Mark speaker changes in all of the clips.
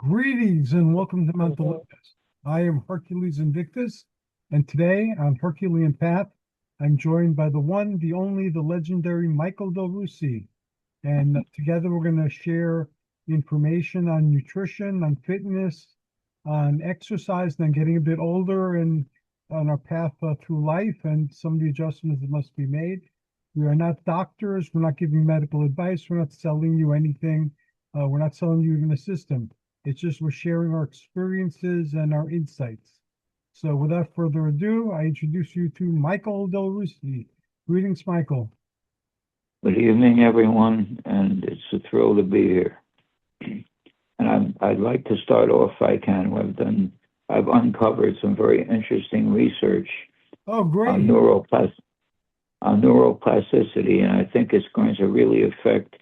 Speaker 1: Greetings and welcome to Mount Olympus. I am Hercules Invictus, and today on Herculean Path, I'm joined by the one, the only, the legendary Michael Del Russi. And together we're going to share information on nutrition, on fitness, on exercise, and then getting a bit older and on our path through life and some of the adjustments that must be made. We are not doctors. We're not giving medical advice. We're not selling you anything. We're not selling you even a system. It's just we're sharing our experiences and our insights. So without further ado, I introduce you to Michael Del Russi. Greetings, Michael.
Speaker 2: Good evening, everyone, and it's a thrill to be here. And I'd like to start off, if I can. I've uncovered some very interesting research
Speaker 1: Oh, great.
Speaker 2: on neuroplasticity, and I think it's going to really affect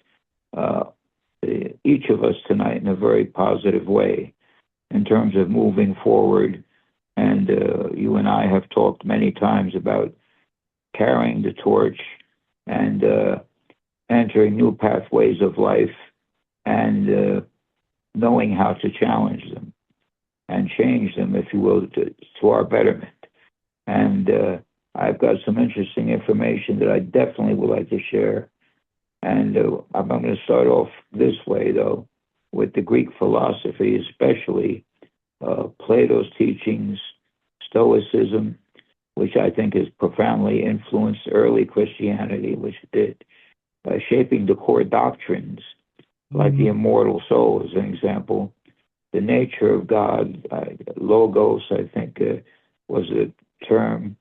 Speaker 2: each of us tonight in a very positive way in terms of moving forward. And you and I have talked many times about carrying the torch and entering new pathways of life and knowing how to challenge them and change them, if you will, to our betterment. And I've got some interesting information that I definitely would like to share. And I'm going to start off this way, though, with the Greek philosophy, especially Plato's teachings, Stoicism, which I think has profoundly influenced early Christianity, which it did, shaping the core doctrines, like the immortal soul, as an example, the nature of God, logos, I think was a term,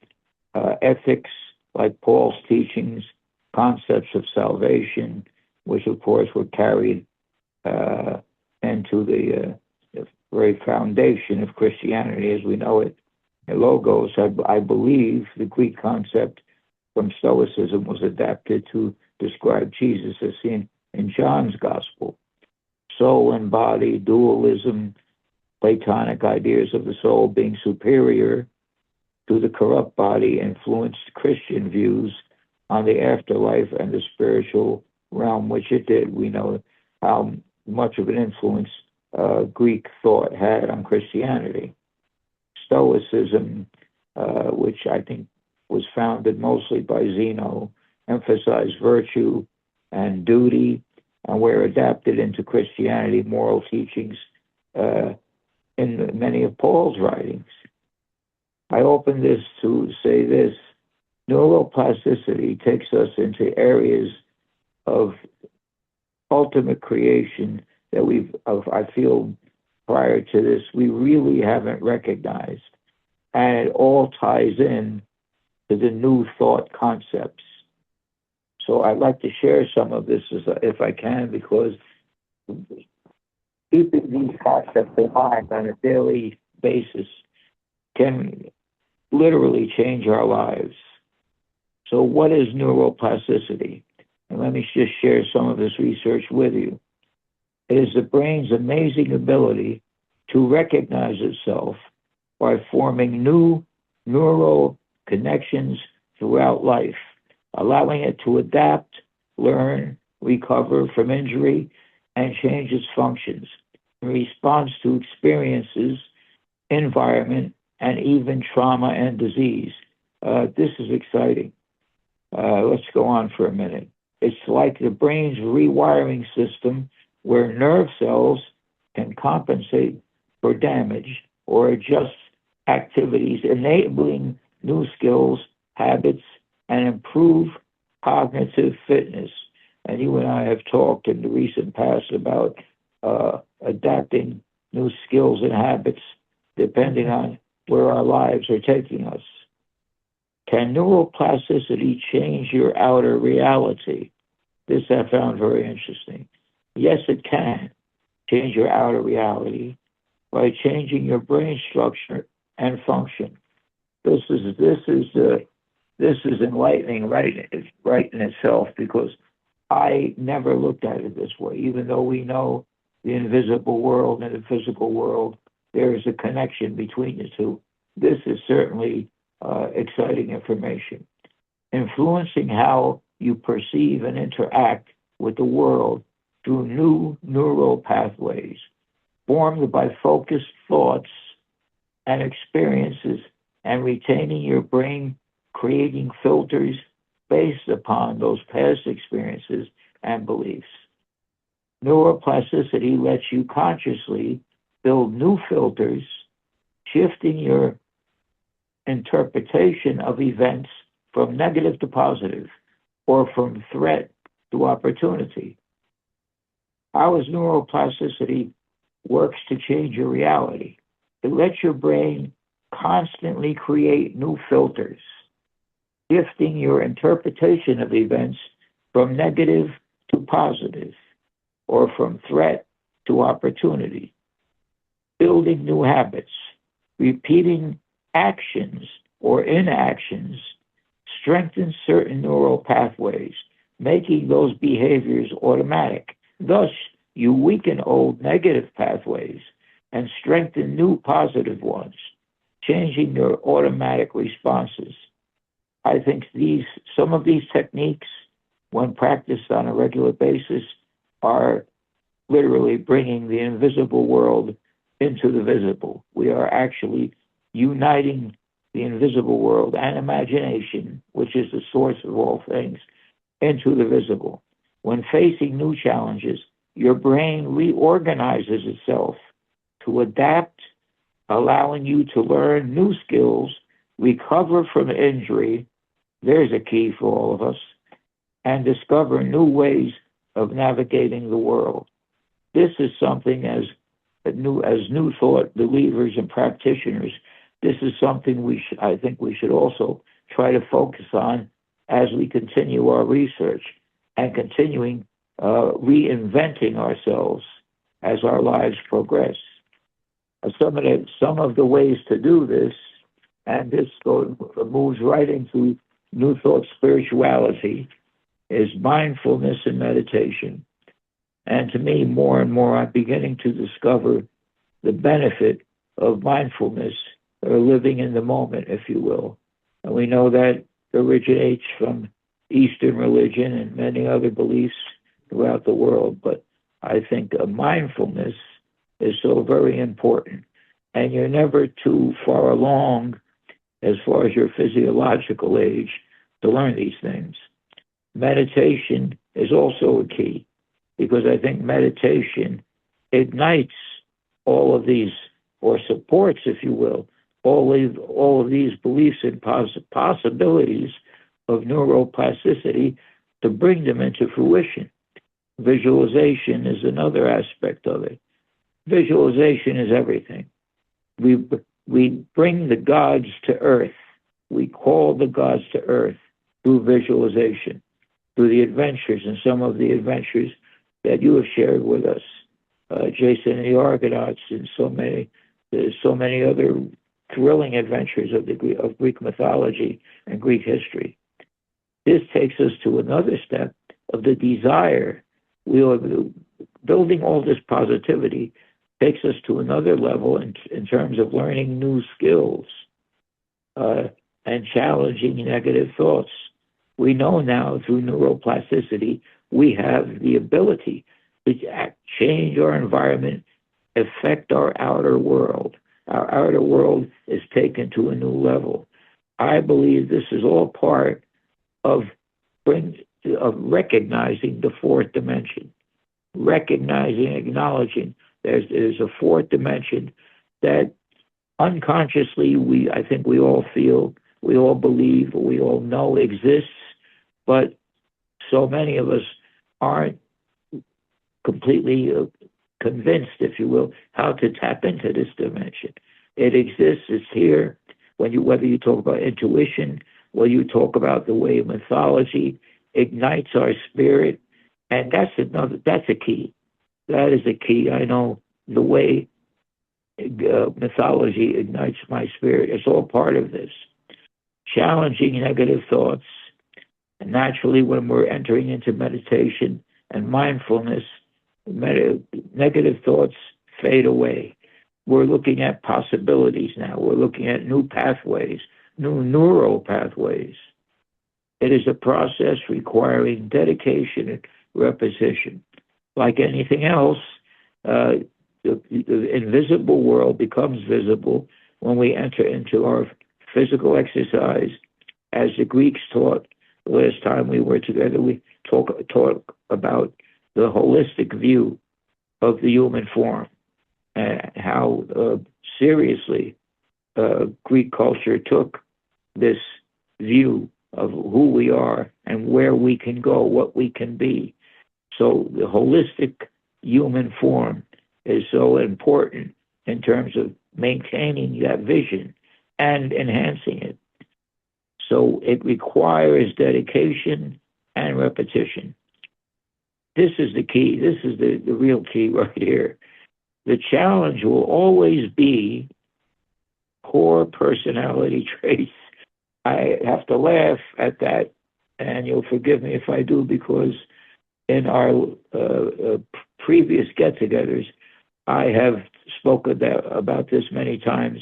Speaker 2: ethics, like Paul's teachings, concepts of salvation, which of course were carried into the very foundation of Christianity as we know it. And logos, I believe the Greek concept from Stoicism was adapted to describe Jesus as seen in John's Gospel. Soul and body, dualism, Platonic ideas of the soul being superior to the corrupt body influenced Christian views on the afterlife and the spiritual realm, which it did. We know how much of an influence Greek thought had on Christianity. Stoicism, which I think was founded mostly by Zeno, emphasized virtue and duty, and were adapted into Christianity moral teachings in many of Paul's writings. I open this to say this: neuroplasticity takes us into areas of ultimate creation that I feel prior to this, we really haven't recognized. And it all ties in to the new thought concepts. So I'd like to share some of this if I can, because keeping these concepts in mind on a daily basis can literally change our lives. So what is neuroplasticity? And let me just share some of this research with you. It is the brain's amazing ability to recognize itself by forming new neural connections throughout life, allowing it to adapt, learn, recover from injury, and change its functions in response to experiences, environment, and even trauma and disease. This is exciting. Let's go on for a minute. It's like the brain's rewiring system where nerve cells can compensate for damage or adjust activities, enabling new skills, habits, and improve cognitive fitness. And you and I have talked in the recent past about adapting new skills and habits depending on where our lives are taking us. Can neuroplasticity change your outer reality? This I found very interesting. Yes, it can change your outer reality by changing your brain structure and function. This is enlightening right in itself, because I never looked at it this way. Even though we know the invisible world and the physical world, there is a connection between the two. This is certainly exciting information. Influencing how you perceive and interact with the world through new neural pathways. formed by focused thoughts and experiences, and retaining your brain, creating filters based upon those past experiences and beliefs. Neuroplasticity lets you consciously build new filters, shifting your interpretation of events from negative to positive, or from threat to opportunity. How is neuroplasticity works to change your reality? It lets your brain constantly create new filters, shifting your interpretation of events from negative to positive, or from threat to opportunity. Building new habits, repeating actions or inactions strengthens certain neural pathways, making those behaviors automatic. Thus, you weaken old negative pathways and strengthen new positive ones, changing your automatic responses. I think some of these techniques, when practiced on a regular basis, are literally bringing the invisible world into the visible. We are actually uniting the invisible world and imagination, which is the source of all things, into the visible. When facing new challenges, your brain reorganizes itself to adapt, allowing you to learn new skills, recover from injury, there's a key for all of us, and discover new ways of navigating the world. This is something as new thought believers and practitioners, this is something I think we should also try to focus on as we continue our research and continuing reinventing ourselves as our lives progress. Some of the ways to do this, and this moves right into New Thought spirituality, is mindfulness and meditation. And to me, more and more, I'm beginning to discover the benefit of mindfulness, or living in the moment, if you will. And we know that originates from Eastern religion and many other beliefs throughout the world. But I think mindfulness is so very important. And you're never too far along as far as your physiological age to learn these things. Meditation is also a key, because I think meditation ignites all of these, or supports, if you will, all of these beliefs and possibilities of neuroplasticity to bring them into fruition. Visualization is another aspect of it. Visualization is everything. We bring the gods to earth. We call the gods to earth through visualization, through the adventures, and some of the adventures that you have shared with us, Jason and the Argonauts, and so many other thrilling adventures of Greek mythology and Greek history. This takes us to another step of the desire. Building all this positivity takes us to another level in terms of learning new skills and challenging negative thoughts. We know now through neuroplasticity, we have the ability to change our environment, affect our outer world. Our outer world is taken to a new level. I believe this is all part of recognizing the fourth dimension, acknowledging there's a fourth dimension that unconsciously I think we all feel, we all believe, we all know exists, but so many of us aren't completely convinced, if you will, how to tap into this dimension. It exists, it's here. Whether you talk about intuition, whether you talk about the way mythology ignites our spirit, and that's a key. That is a key. I know the way mythology ignites my spirit. It's all part of this. Challenging negative thoughts. And naturally, when we're entering into meditation and mindfulness, negative thoughts fade away. We're looking at possibilities now. We're looking at new pathways, new neural pathways. It is a process requiring dedication and repetition. Like anything else, the invisible world becomes visible when we enter into our physical exercise. As the Greeks taught the last time we were together, we talk about the holistic view of the human form and how seriously Greek culture took this view of who we are and where we can go, what we can be. So the holistic human form is so important in terms of maintaining that vision and enhancing it. So it requires dedication and repetition. This is the key. This is the real key right here. The challenge will always be core personality traits. I have to laugh at that, and you'll forgive me if I do, because in our previous get-togethers, I have spoken about this many times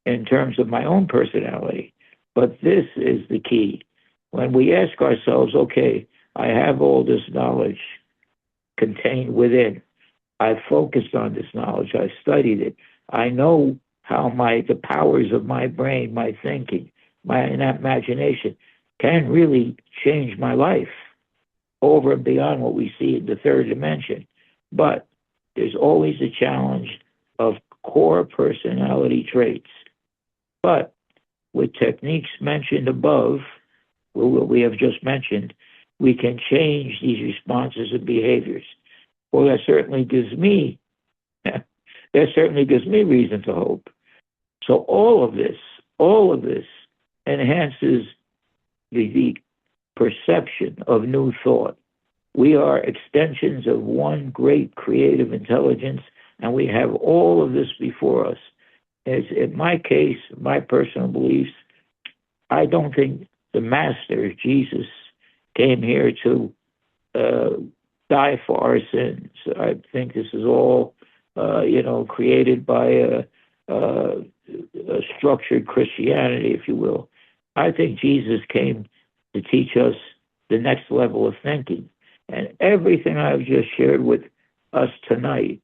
Speaker 2: in terms of my own personality. But this is the key. When we ask ourselves, okay, I have all this knowledge contained within. I've focused on this knowledge. I've studied it. I know how the powers of my brain, my thinking, my imagination can really change my life over and beyond what we see in the third dimension. But there's always a challenge of core personality traits. But with techniques mentioned above, what we have just mentioned, we can change these responses and behaviors. Well, that certainly gives me reason to hope. So all of this enhances the perception of new thought. We are extensions of one great creative intelligence, and we have all of this before us. In my case, my personal beliefs, I don't think the Master, Jesus, came here to die for our sins. I think this is all, created by a structured Christianity, if you will. I think Jesus came to teach us the next level of thinking. And everything I've just shared with us tonight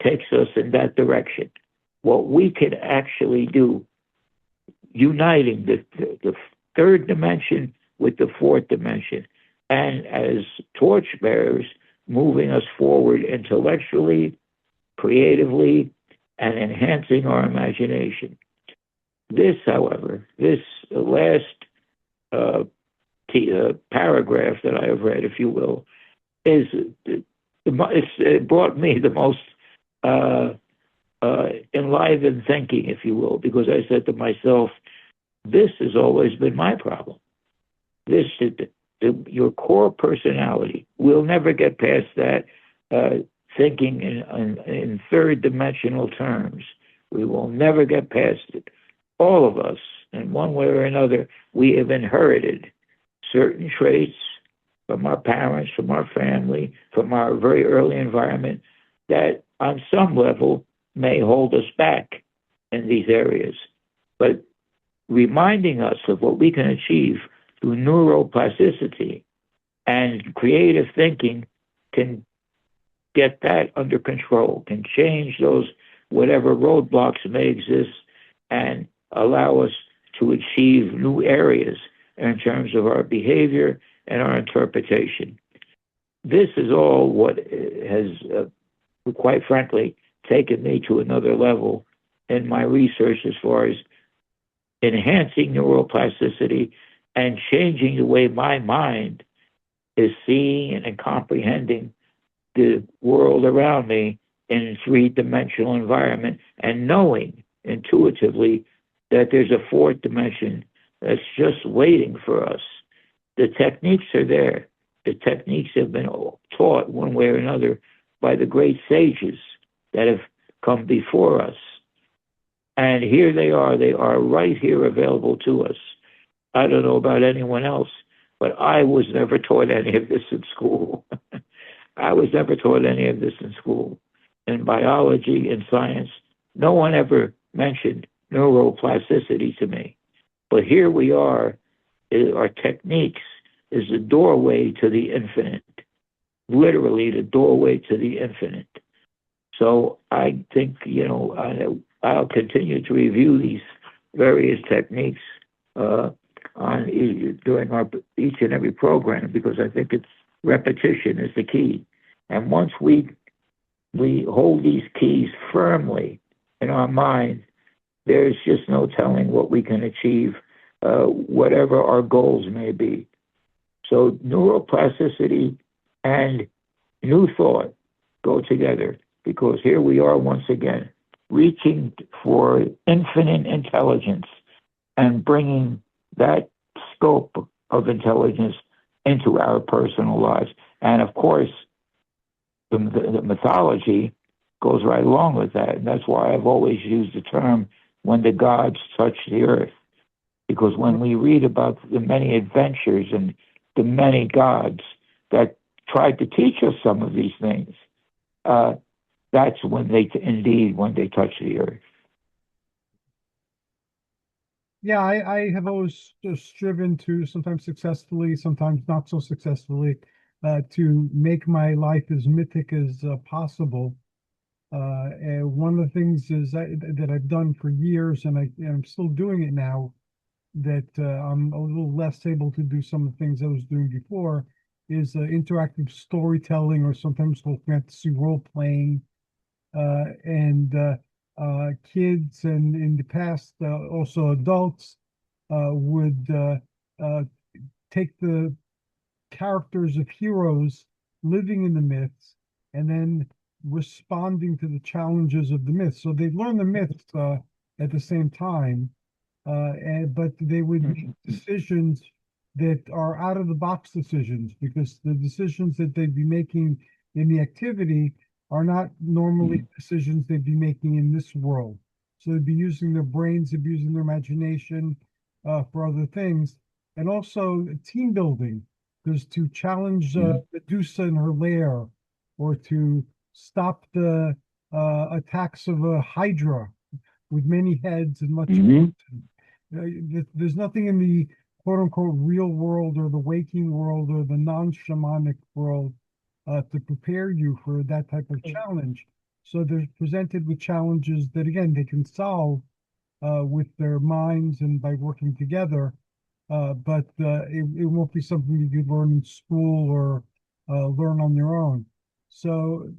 Speaker 2: takes us in that direction. What we can actually do, uniting the third dimension with the fourth dimension, and as torchbearers, moving us forward intellectually, creatively, and enhancing our imagination. This, however, this last paragraph that I have read, if you will, it brought me the most enlivened thinking, if you will, because I said to myself, this has always been my problem. Your core personality, we'll never get past that thinking in third dimensional terms. We will never get past it. All of us, in one way or another, we have inherited certain traits from our parents, from our family, from our very early environment that on some level may hold us back in these areas. But reminding us of what we can achieve through neuroplasticity and creative thinking can get that under control, can change those whatever roadblocks may exist and allow us to achieve new areas in terms of our behavior and our interpretation. This is all what has, quite frankly, taken me to another level in my research as far as enhancing neuroplasticity and changing the way my mind is seeing and comprehending the world around me in a three-dimensional environment, and knowing intuitively that there's a fourth dimension that's just waiting for us. The techniques are there. The techniques have been taught one way or another by the great sages that have come before us. And here they are right here available to us. I don't know about anyone else, but I was never taught any of this in school. I was never taught any of this in school. In biology and science, no one ever mentioned neuroplasticity to me. But here we are. Our techniques is the doorway to the infinite, literally the doorway to the infinite. So I think, I'll continue to review these various techniques during each and every program, because I think it's repetition is the key. And once we hold these keys firmly in our mind, there's just no telling what we can achieve, whatever our goals may be. So neuroplasticity and new thought go together, because here we are once again reaching for infinite intelligence and bringing that scope of intelligence into our personal lives. And of course, the mythology goes right along with that. And that's why I've always used the term when the gods touched the earth. Because when we read about the many adventures and the many gods that tried to teach us some of these things, that's when they touch the earth.
Speaker 1: Yeah, I have always just striven to, sometimes successfully, sometimes not so successfully, to make my life as mythic as possible. And one of the things is that I've done for years, and I'm still doing it now, that I'm a little less able to do some of the things I was doing before, is interactive storytelling, or sometimes called fantasy role playing. And kids, and in the past also adults, would take the characters of heroes living in the myths and then responding to the challenges of the myths. So they'd learn the myths at the same time, but they would make decisions that are out of the box decisions, because the decisions that they'd be making in the activity are not normally decisions they'd be making in this world. So they'd be using their brains, they'd be using their imagination for other things, and also team building, because to challenge Medusa in her lair, or to stop the attacks of a Hydra with many heads and much. There's nothing in the quote unquote real world, or the waking world, or the non-shamanic world to prepare you for that type of challenge. So they're presented with challenges that, again, they can solve with their minds and by working together. But it won't be something you could learn in school, or learn on your own. So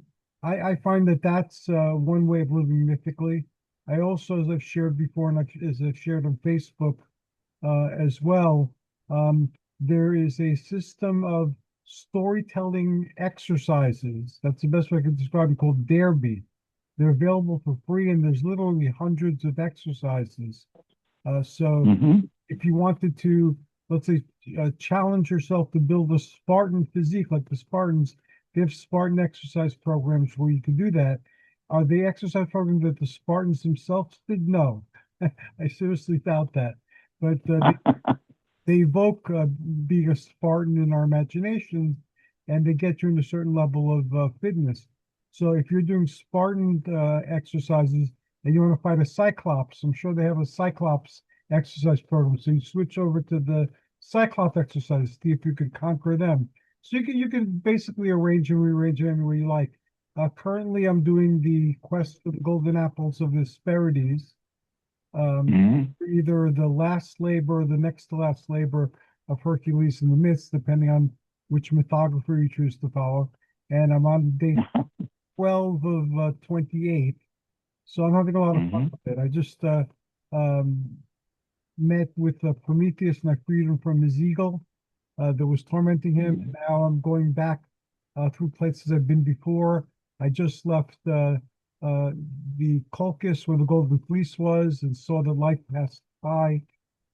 Speaker 1: I find that that's one way of living mythically. I also, as I've shared before, and as I've shared on Facebook as well, there is a system of storytelling exercises. That's the best way I could describe them, called Derby. They're available for free, and there's literally hundreds of exercises. So if you wanted to, let's say, challenge yourself to build a Spartan physique like the Spartans, they have Spartan exercise programs where you can do that. Are they exercise programs that the Spartans themselves did? No, I seriously doubt that. But they evoke being a Spartan in our imagination, and they get you in a certain level of fitness. So if you're doing Spartan exercises and you want to fight a Cyclops, I'm sure they have a Cyclops exercise program. So you switch over to the Cyclops exercise, see if you can conquer them. So you can basically arrange and rearrange it any way you like. Currently, I'm doing the quest for the golden apples of the Hesperides. Either the last labor or the next to last labor of Hercules in the myths, depending on which mythographer you choose to follow. And I'm on day 12 of 28. So I'm having a lot of fun with it. I just met with Prometheus, and I freed him from his eagle that was tormenting him. And now I'm going back through places I've been before. I just left the Colchis where the Golden Fleece was, and saw the light pass by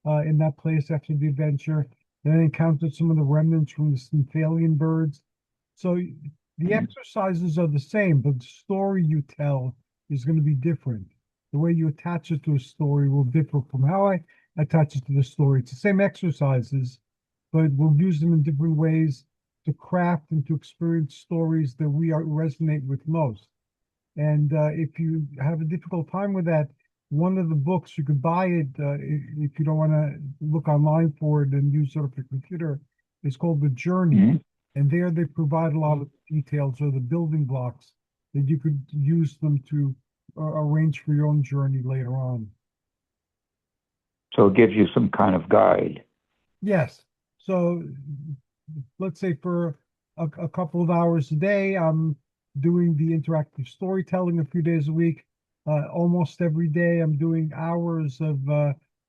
Speaker 1: in that place after the adventure. Then I encountered some of the remnants from the Stymphalian birds. So the exercises are the same, but the story you tell is going to be different. The way you attach it to a story will differ from how I attach it to the story. It's the same exercises, but we'll use them in different ways to craft and to experience stories that resonate with most. And if you have a difficult time with that, one of the books, you could buy it if you don't want to look online for it and use it on your computer, is called The Journey. And there they provide a lot of details, or the building blocks that you could use them to arrange for your own journey later on.
Speaker 2: So it gives you some kind of guide.
Speaker 1: Yes. So let's say for a couple of hours a day, I'm doing the interactive storytelling a few days a week. Almost every day, I'm doing hours of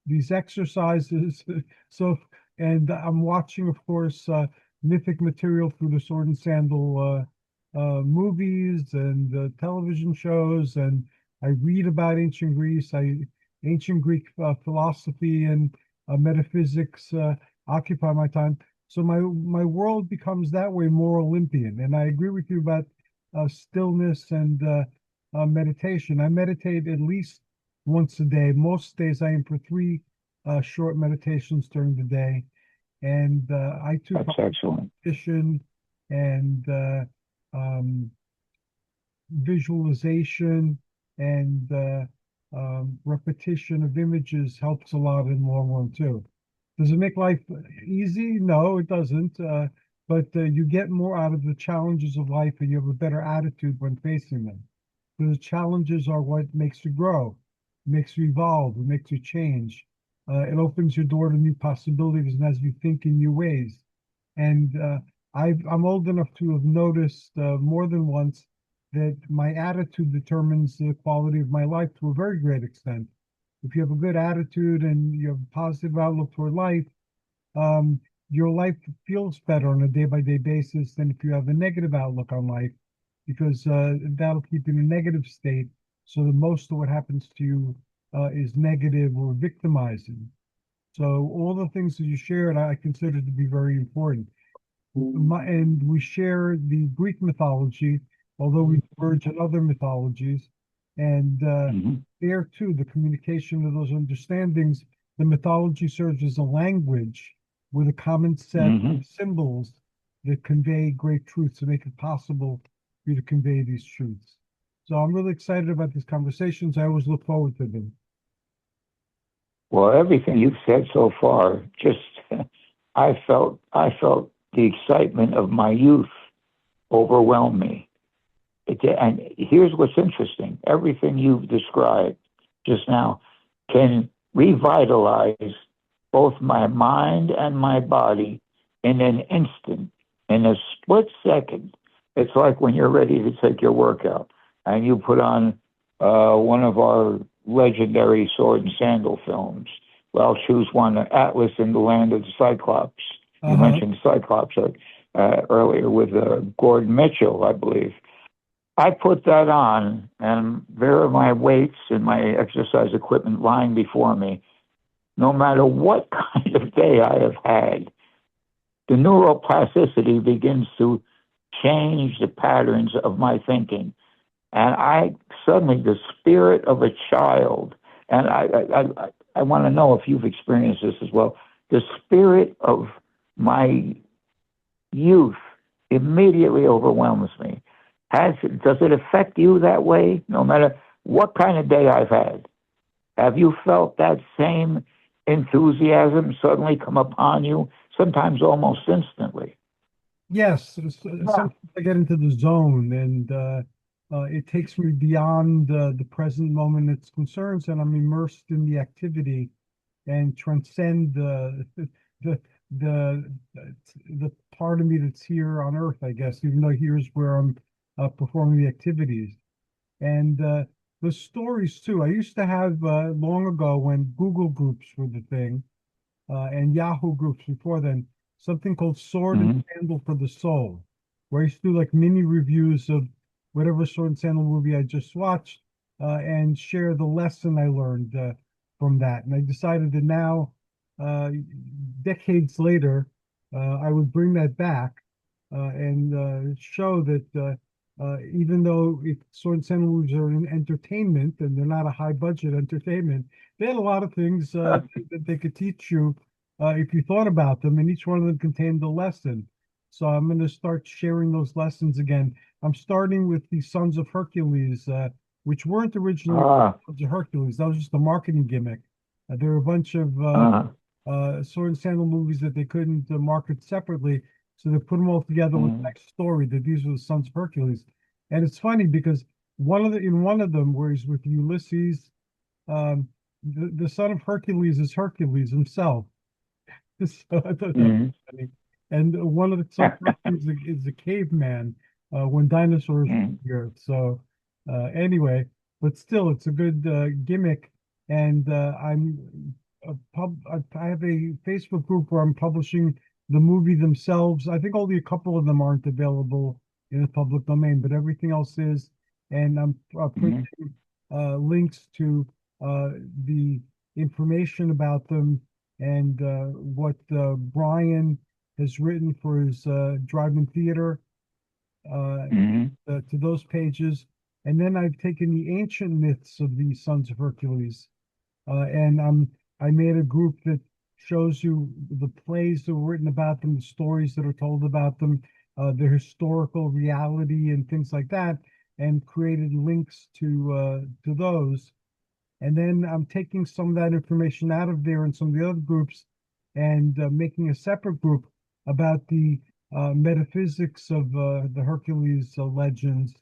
Speaker 1: these exercises. So, and I'm watching, of course, mythic material through the Sword and Sandal movies and television shows, and I read about ancient Greece. Ancient Greek philosophy and metaphysics occupy my time. So my world becomes that way more Olympian. And I agree with you about stillness and meditation. I meditate at least once a day. Most days I aim for three short meditations during the day. And I too
Speaker 2: That's excellent.
Speaker 1: repetition and um, visualization and repetition of images helps a lot in the long run too. Does it make life easy? No, it doesn't. But you get more out of the challenges of life and you have a better attitude when facing them. Because the challenges are what makes you grow, makes you evolve, it makes you change. It opens your door to new possibilities and has you think in new ways. And I'm old enough to have noticed more than once that my attitude determines the quality of my life to a very great extent. If you have a good attitude and you have a positive outlook toward life, your life feels better on a day-by-day basis than if you have a negative outlook on life, because that'll keep you in a negative state. So that most of what happens to you is negative or victimizing. So all the things that you shared, I consider to be very important. And we share the Greek mythology, although we diverge in other mythologies. And
Speaker 2: Hmm.
Speaker 1: there too, the communication of those understandings, the mythology serves as a language with a common set
Speaker 2: Hmm.
Speaker 1: of symbols that convey great truths to make it possible for you to convey these truths. So I'm really excited about these conversations. I always look forward to them.
Speaker 2: Well, everything you've said so far, just I felt the excitement of my youth overwhelm me. And here's what's interesting: everything you've described just now can revitalize both my mind and my body in an instant, in a split second. It's like when you're ready to take your workout and you put on one of our legendary sword and sandal films. Well, I'll choose one, Atlas in the Land of the Cyclops. You
Speaker 1: Uh-huh.
Speaker 2: mentioned Cyclops earlier with Gordon Mitchell, I believe. I put that on, and there are my weights and my exercise equipment lying before me. No matter what kind of day I have had, the neuroplasticity begins to change the patterns of my thinking. And I suddenly, the spirit of a child, and I want to know if you've experienced this as well, the spirit of my youth immediately overwhelms me. Does it affect you that way, no matter what kind of day I've had? Have you felt that same enthusiasm suddenly come upon you, sometimes almost instantly?
Speaker 1: Yes,
Speaker 2: Yeah.
Speaker 1: sometimes I get into the zone and it takes me beyond the present moment its concerns, and I'm immersed in the activity and transcend the the the part of me that's here on Earth, I guess, even though here's where I'm performing the activities. And the stories too. I used to have long ago when Google groups were the thing and Yahoo groups before then, something called Sword and
Speaker 2: Hmm.
Speaker 1: Sandal for the Soul, where I used to do like mini reviews of whatever Sword and Sandal movie I just watched and share the lesson I learned from that. And I decided that now, uh, decades later, I would bring that back and show that even though Sword and Sandal movies are an entertainment and they're not a high budget entertainment, they had a lot of things that they could teach you if you thought about them, and each one of them contained a lesson. So I'm going to start sharing those lessons again. I'm starting with the Sons of Hercules, which weren't originally
Speaker 2: Ah,
Speaker 1: Sons of Hercules. That was just a marketing gimmick. There were a bunch of
Speaker 2: uh,
Speaker 1: sword and sandal movies that they couldn't market separately, so they put them all together with
Speaker 2: mm,
Speaker 1: that story that these were the Sons of Hercules. And it's funny because in one of them where he's with Ulysses, um, the son of Hercules is Hercules himself. So I thought that was
Speaker 2: Mhm.
Speaker 1: funny. And one of the some Hercules is a caveman when dinosaurs were
Speaker 2: Mhm.
Speaker 1: here. So anyway, but still, it's a good gimmick. And I have a Facebook group where I'm publishing the movie themselves. I think only a couple of them aren't available in the public domain, but everything else is. And I'm putting
Speaker 2: Mhm.
Speaker 1: links to the information about them and what Brian has written for his drive-in theater uh,
Speaker 2: Mhm.
Speaker 1: to those pages. And then I've taken the ancient myths of the sons of Hercules, and I made a group that shows you the plays that were written about them, the stories that are told about them, the historical reality, and things like that, and created links to those. And then I'm taking some of that information out of there and some of the other groups and making a separate group about the metaphysics of the Hercules legends.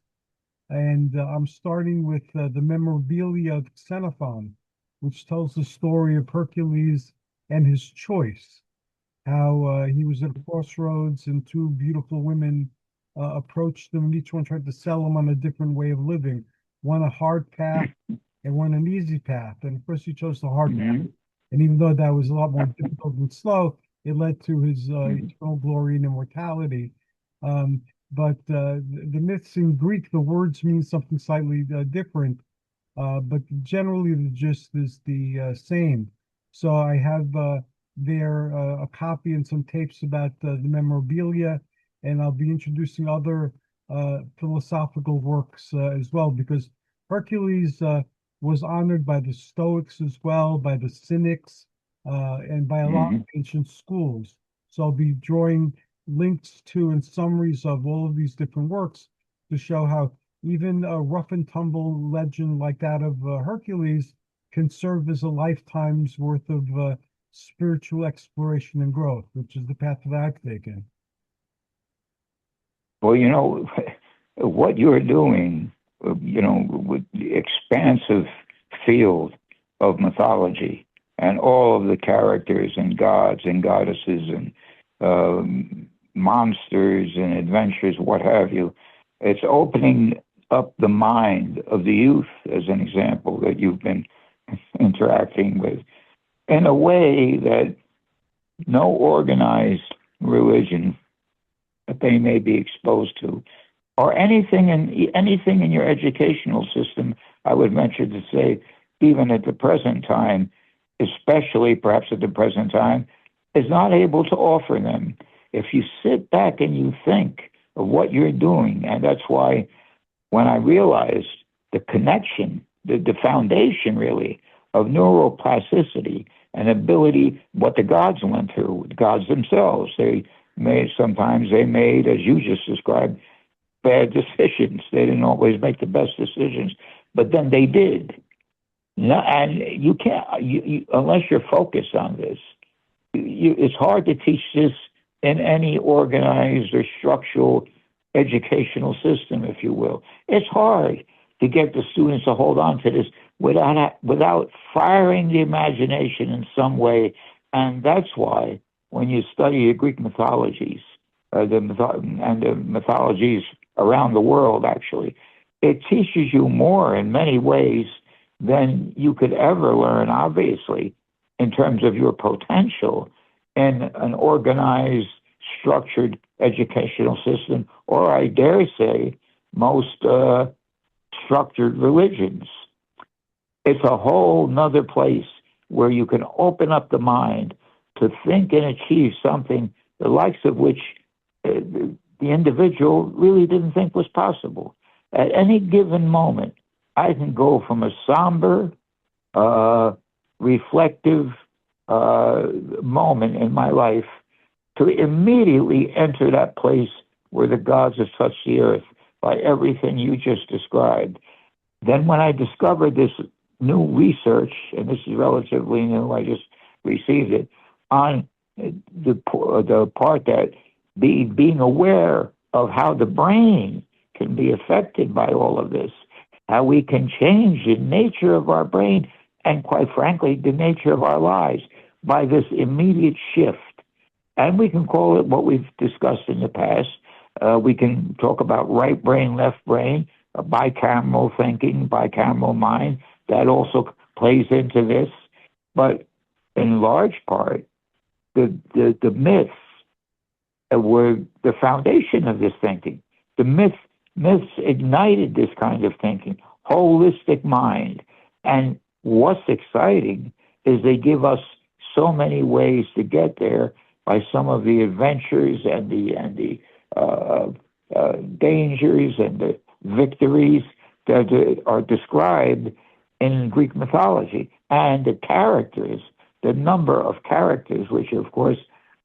Speaker 1: And I'm starting with the memorabilia of Xenophon, which tells the story of Hercules and his choice, how he was at a crossroads and two beautiful women approached him, and each one tried to sell him on a different way of living, one a hard path and one an easy path. And of course, he chose the hard path.
Speaker 2: Mhm.
Speaker 1: And even though that was a lot more difficult and slow, it led to his
Speaker 2: Mhm.
Speaker 1: eternal glory and immortality. Um, but the myths in Greek, the words mean something slightly different, but generally the gist is the same. So I have there a copy and some tapes about the memorabilia, and I'll be introducing other philosophical works as well, because Hercules was honored by the Stoics as well, by the Cynics, and by a lot of
Speaker 2: Mhm.
Speaker 1: ancient schools. So I'll be drawing links to and summaries of all of these different works to show how even a rough and tumble legend like that of Hercules can serve as a lifetime's worth of spiritual exploration and growth, which is the path that I've taken.
Speaker 2: Well, what you're doing, with the expansive field of mythology and all of the characters and gods and goddesses and monsters and adventures, what have you, it's opening up the mind of the youth, as an example, that you've been interacting with in a way that no organized religion that they may be exposed to, or anything in your educational system, I would venture to say, even at the present time, especially perhaps at the present time, is not able to offer them. If you sit back and you think of what you're doing, and that's why when I realized the connection, the foundation really of neuroplasticity and ability, what the gods went through, the gods themselves, sometimes they made, as you just described, bad decisions. They didn't always make the best decisions, but then they did. No, and you can't, unless you're focused on this, it's hard to teach this in any organized or structural educational system, if you will. It's hard to get the students to hold on to this without firing the imagination in some way. And that's why when you study the Greek mythologies, and the mythologies around the world, actually, it teaches you more in many ways than you could ever learn, obviously, in terms of your potential in an organized, structured educational system, or I dare say, most structured religions. It's a whole nother place where you can open up the mind to think and achieve something the likes of which the individual really didn't think was possible. At any given moment, I can go from a somber, reflective moment in my life to immediately enter that place where the gods have touched the earth by everything you just described. Then, when I discovered this new research, and this is relatively new, I just received it, on the part that being aware of how the brain can be affected by all of this, how we can change the nature of our brain and, quite frankly, the nature of our lives by this immediate shift. And we can call it what we've discussed in the past. We can talk about right brain, left brain, bicameral thinking, bicameral mind. That also plays into this. But in large part, the myths were the foundation of this thinking. The myths ignited this kind of thinking, holistic mind. And what's exciting is they give us so many ways to get there by some of the adventures and the dangers and the victories that are described in Greek mythology, and the characters, the number of characters, which of course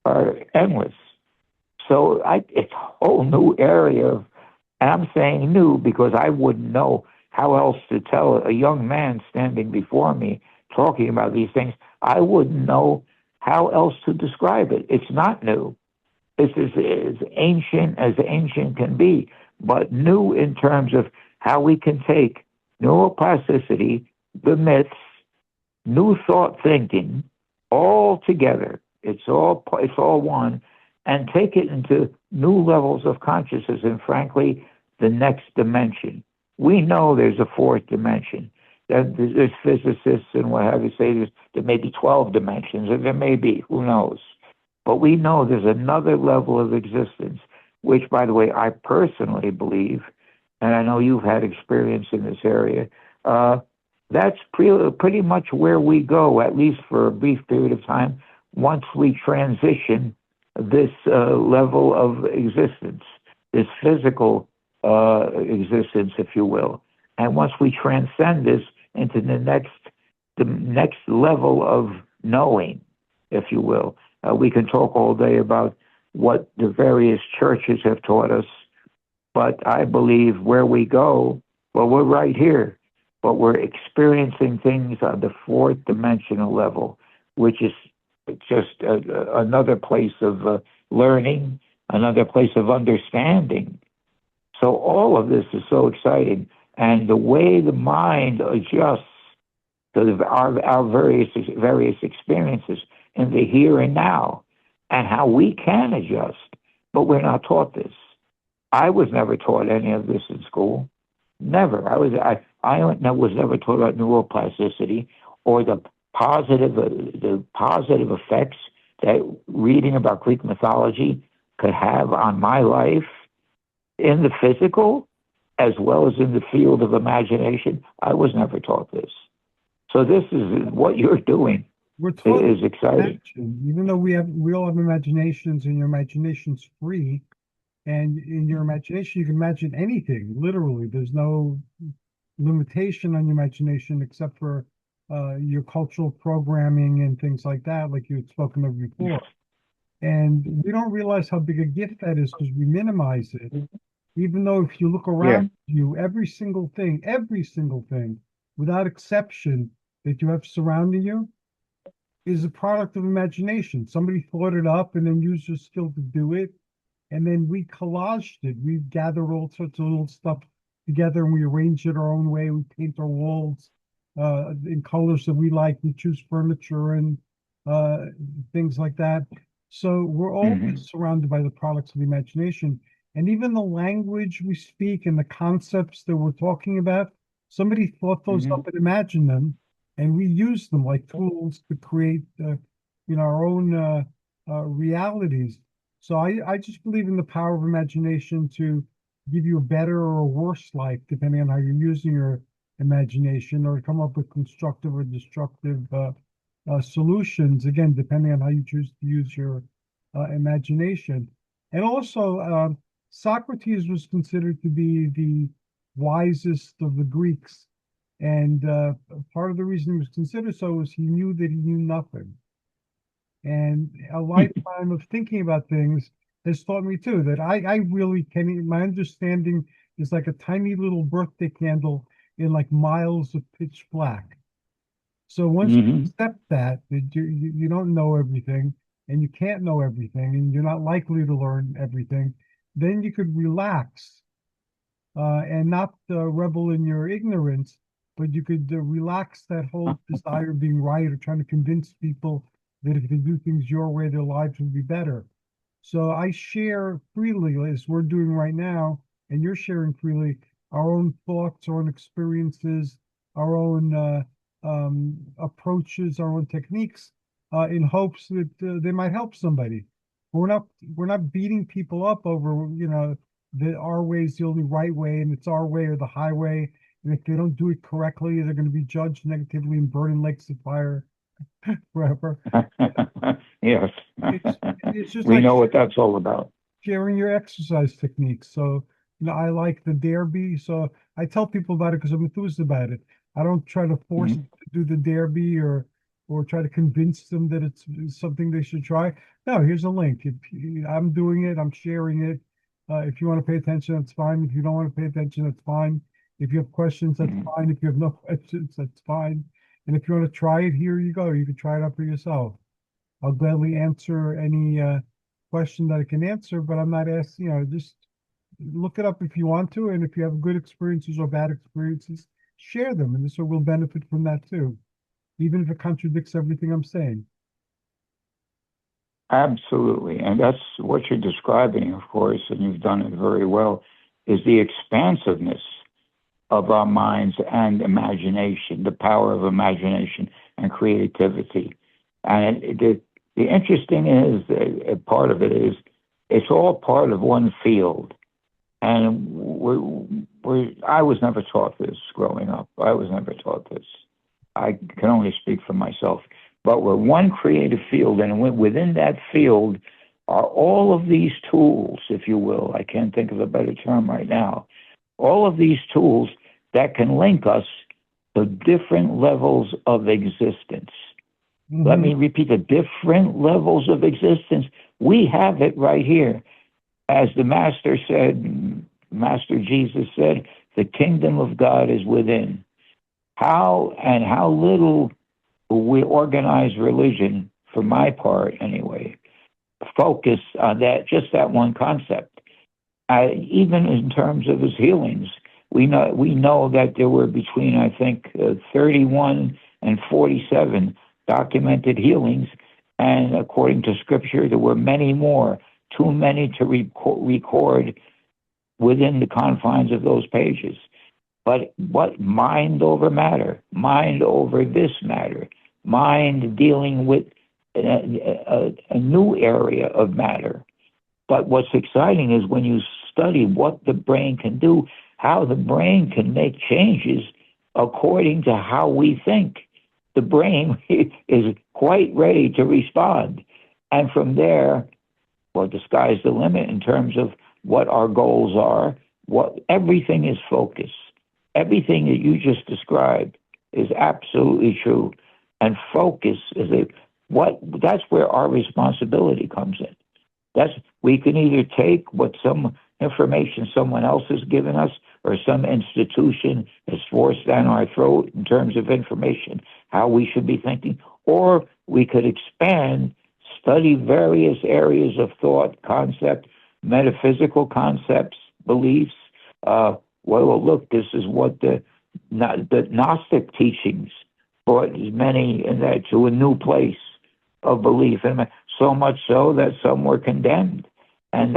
Speaker 2: are endless. So it's a whole new area of, and I'm saying new because I wouldn't know how else to tell a young man standing before me talking about these things. I wouldn't know how else to describe it. It's not new. It's as ancient can be, but new in terms of how we can take neuroplasticity, the myths, new thought thinking, all together. It's all one, and take it into new levels of consciousness, and frankly, the next dimension. We know there's a fourth dimension. There's physicists and what have you say there may be 12 dimensions, or there may be, who knows. But we know there's another level of existence, which, by the way, I personally believe, and I know you've had experience in this area, that's pretty much where we go, at least for a brief period of time, once we transition this level of existence, this physical existence, if you will. And once we transcend this into the next level of knowing, if you will. We can talk all day about what the various churches have taught us, but I believe where we go, well, we're right here, but we're experiencing things on the fourth dimensional level, which is just another place of learning, another place of understanding. So all of this is so exciting. And the way the mind adjusts to our various experiences in the here and now, and how we can adjust, but we're not taught this. I was never taught any of this in school. Never. I was never taught about neuroplasticity or the positive effects that reading about Greek mythology could have on my life in the physical as well as in the field of imagination. I was never taught this. So this is what you're doing.
Speaker 1: We're taught
Speaker 2: is exciting.
Speaker 1: Even though we all have imaginations, and your imagination's free, and in your imagination you can imagine anything. Literally, there's no limitation on your imagination except for your cultural programming and things like that, like you had spoken of before. And we don't realize how big a gift that is because we minimize it. Even though if you look around you, every single thing, without exception, that you have surrounding you is a product of imagination. Somebody thought it up and then used their skill to do it. And then we collaged it. We gathered all sorts of little stuff together and we arranged it our own way. We paint our walls in colors that we like. We choose furniture and things like that. So we're always surrounded by the products of the imagination. And even the language we speak and the concepts that we're talking about, somebody thought those up and imagined them, and we use them like tools to create, our own realities. So I just believe in the power of imagination to give you a better or a worse life, depending on how you're using your imagination, or to come up with constructive or destructive solutions, again, depending on how you choose to use your imagination. And also, Socrates was considered to be the wisest of the Greeks. And part of the reason he was considered so was he knew that he knew nothing. And a lifetime of thinking about things has taught me too that I really can. My understanding is like a tiny little birthday candle in like miles of pitch black. So once you accept that you don't know everything and you can't know everything and you're not likely to learn everything, then you could relax and not revel in your ignorance, but you could relax that whole desire of being right or trying to convince people that if they do things your way, their lives will be better. So I share freely, as we're doing right now, and you're sharing freely, our own thoughts, our own experiences, our own approaches, our own techniques, in hopes that they might help somebody. We're not beating people up over, that our way is the only right way, and it's our way or the highway. And if they don't do it correctly, they're going to be judged negatively and burned in lakes of fire forever.
Speaker 2: Yes.
Speaker 1: It's just
Speaker 2: We
Speaker 1: like
Speaker 2: know what that's all about.
Speaker 1: sharing your exercise techniques. So, I like the Derby. So I tell people about it because I'm enthused about it. I don't try to force
Speaker 2: Mhm.
Speaker 1: them to do the Derby or try to convince them that it's something they should try. No, here's a link. I'm doing it, I'm sharing it. If you want to pay attention, that's fine. If you don't want to pay attention, that's fine. If you have questions, that's
Speaker 2: Mhm.
Speaker 1: fine. If you have no questions, that's fine. And if you want to try it, here you go. You can try it out for yourself. I'll gladly answer any question that I can answer, but I'm not asking, just look it up if you want to. And if you have good experiences or bad experiences, share them. And this will benefit from that too, even if it contradicts everything I'm saying.
Speaker 2: Absolutely. And that's what you're describing, of course, and you've done it very well, is the expansiveness of our minds and imagination, the power of imagination and creativity. And the interesting is, part of it is, it's all part of one field. And I was never taught this growing up. I was never taught this. I can only speak for myself. But we're one creative field, and within that field are all of these tools, if you will. I can't think of a better term right now. All of these tools that can link us to different levels of existence. Let
Speaker 1: Hmm.
Speaker 2: me repeat, the different levels of existence. We have it right here. As the Master said, Master Jesus said, the kingdom of God is within. How little we organize religion, for my part anyway, focus on just that one concept. Even in terms of his healings, we know that there were between, I think, 31 and 47 documented healings, and according to Scripture, there were many more, too many to record within the confines of those pages. But what mind over matter, mind over this matter, mind dealing with a new area of matter. But what's exciting is when you study what the brain can do, how the brain can make changes according to how we think. The brain is quite ready to respond. And from there, well, the sky's the limit in terms of what our goals are. What everything is focus. Everything that you just described is absolutely true. And focus is that's where our responsibility comes in. That's We can either take what some information someone else has given us or some institution has forced down our throat in terms of information, how we should be thinking, or we could expand, study various areas of thought, concept, metaphysical concepts, beliefs. Well, look, this is what the Gnostic teachings brought many in that to a new place of belief, and so much so that some were condemned and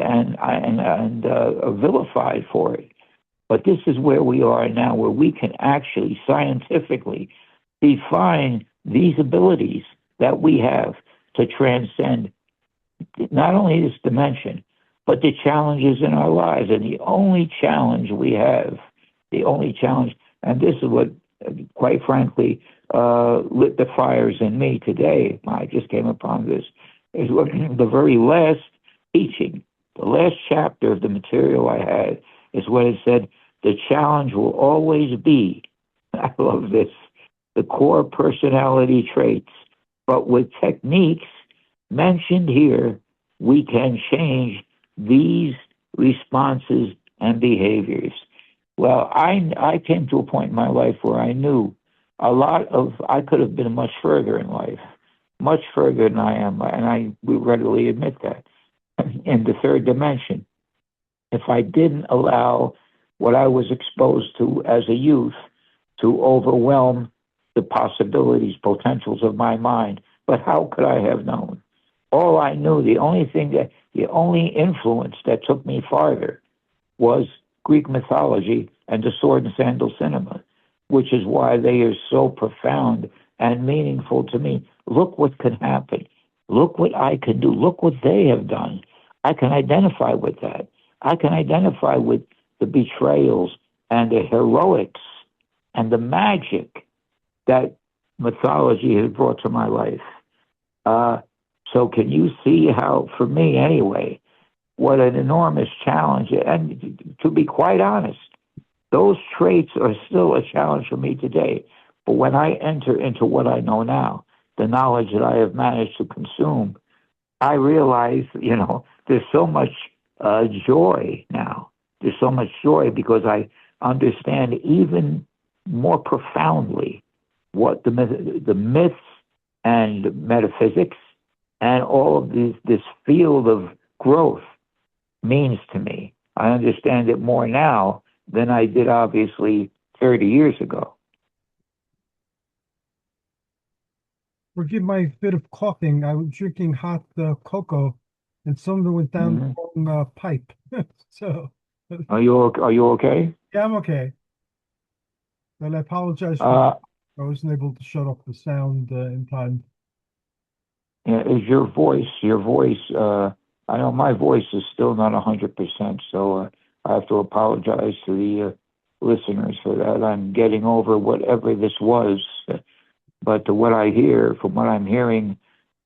Speaker 2: vilified for it. But this is where we are now, where we can actually scientifically define these abilities that we have to transcend not only this dimension, but the challenges in our lives. And the only challenge we have, the only challenge, and this is what, quite frankly, lit the fires in me today. I just came upon this. Is the very last teaching, the last chapter of the material I had, is what it said, the challenge will always be, I love this, the core personality traits, but with techniques mentioned here, we can change these responses and behaviors. Well, I came to a point in my life where I knew I could have been much further in life, much further than I am, and I readily admit that, in the third dimension. If I didn't allow what I was exposed to as a youth to overwhelm the possibilities, potentials of my mind. But how could I have known? All I knew, the only influence that took me farther was Greek mythology and the sword and sandal cinema, which is why they are so profound and meaningful to me. Look what could happen. Look what I can do. Look what they have done. I can identify with that. I can identify with the betrayals and the heroics and the magic that mythology has brought to my life. So can you see how, for me anyway, what an enormous challenge. And to be quite honest, those traits are still a challenge for me today. But when I enter into what I know now, the knowledge that I have managed to consume, I realize, there's so much joy now. There's so much joy because I understand even more profoundly what the myths and metaphysics and all of this field of growth means to me. I understand it more now than I did, obviously, 30 years ago.
Speaker 1: Forgive my bit of coughing. I was drinking hot cocoa, and some of it went down the wrong pipe. So,
Speaker 2: are you okay?
Speaker 1: Yeah, I'm okay. But I apologize I wasn't able to shut off the sound in time.
Speaker 2: Is your voice? I know my voice is still not 100%, so I have to apologize to the listeners for that. I'm getting over whatever this was, but what I hear, from what I'm hearing,